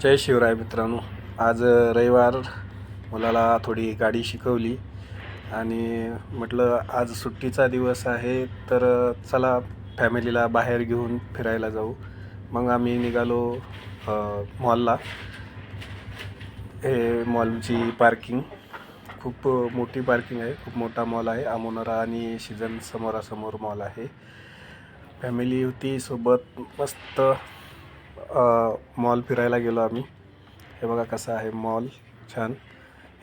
जय शिवराय मित्रांनो. आज रविवार, मुलाला थोडी गाडी शिकवली आणि म्हटलं आज सुट्टीचा दिवस आहे तर चला फॅमिलीला बाहेर घेऊन फिरायला जाऊ. मग आम्ही निघालो मॉलला. हे मॉलची पार्किंग खूप मोठी पार्किंग आहे, खूप मोठा मॉल आहे. आमोनरा आणि सीझन समोरासमोर मॉल आहे. फॅमिली होती सोबत, मस्त मॉल फिरायला गेलो आम्ही. हे बघा कसा आहे मॉल, छान.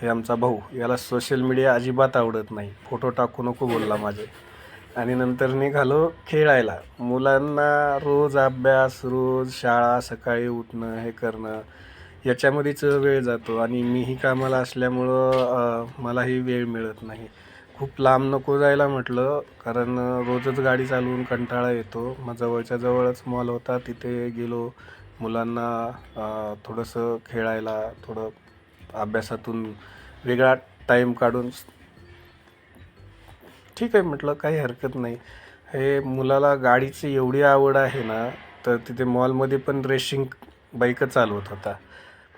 हे आमचा भाऊ, याला सोशल मीडिया अजिबात आवडत नाही, फोटो टाकू नको बोलला माझे. आणि नंतर निघालो खेळायला. मुलांना रोज अभ्यास, रोज शाळा, सकाळी उठणं, हे करणं, याच्यामध्येच वेळ जातो आणि मीही कामाला असल्यामुळं मलाही वेळ मिळत नाही. खूप लांब नको जायला म्हटलं, कारण रोजच गाडी चालवून कंटाळा येतो. मग जवळच्या जवळच मॉल होता, तिथे गेलो. मुलांना थोडंसं खेळायला, थोडं अभ्यासातून वेगळा टाईम काढून ठीक आहे म्हटलं, काही हरकत नाही. हे मुलाला गाडीची एवढी आवड आहे ना, तर तिथे मॉलमध्ये पण रेसिंग बाईकच चालवत होता.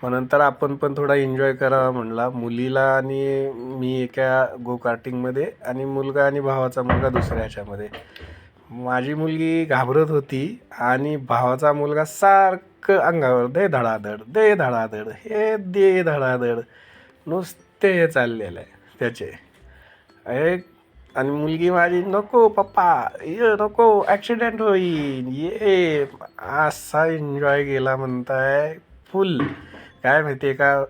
मग नंतर आपण पण थोडा एन्जॉय करावा म्हणला. मुलीला आणि मी एका गो कार्टिंगमध्ये आणि मुलगा आणि भावाचा मुलगा दुसऱ्या ह्याच्यामध्ये. माझी मुलगी घाबरत होती आणि भावाचा मुलगा सारखं अंगावर दे धडाधड, दे धडाधड, हे दे धडाधड, नुसते हे चाललेलं आहे त्याचे. एक आणि मुलगी माझी, नको पप्पा, ये नको, ॲक्सिडेंट होईल, ये. असा एन्जॉय केला म्हणताय फुल. काय माहिती आहे का,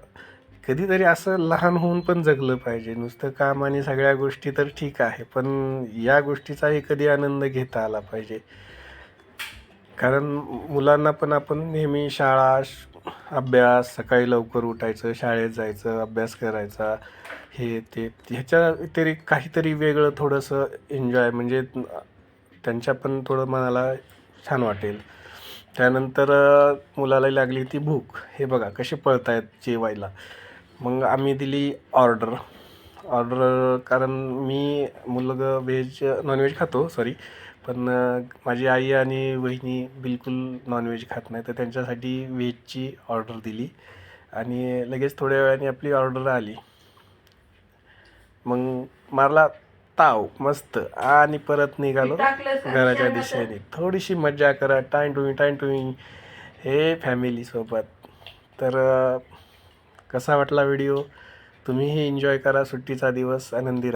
कधीतरी असं लहान होऊन पण जगलं पाहिजे. नुसतं काम आणि सगळ्या गोष्टी तर ठीक आहे, पण या गोष्टीचाही कधी आनंद घेता आला पाहिजे. कारण मुलांना पण आपण नेहमी शाळा, अभ्यास, सकाळी लवकर उठायचं, शाळेत जायचं, अभ्यास करायचा, हे ते, ह्याच्या व्यतिरिक्त काहीतरी वेगळं थोडंसं एन्जॉय, म्हणजे त्यांच्या पण थोडं मनाला छान वाटेल. त्यानंतर मुलाला लागली ती भूक. हे बघा कसे पळतायत जेवायला. मग आम्ही दिली ऑर्डर. कारण मी मुलगा नॉनव्हेज खातो, सॉरी, पण माझी आई आणि वहिनी बिलकुल नॉनव्हेज खात नाही, तर त्यांच्यासाठी व्हेजची ऑर्डर दिली आणि लगेच थोड्या वेळाने आपली ऑर्डर आली. मग मारला ताव मस्त आणि परत निघालो घराच्या दिशेने. थोडीशी मज्जा करा, टाईम टू हे फॅमिलीसोबत. तर कसा वाटला व्हिडिओ? तुम्हीही एन्जॉय करा सुट्टीचा दिवस, आनंदी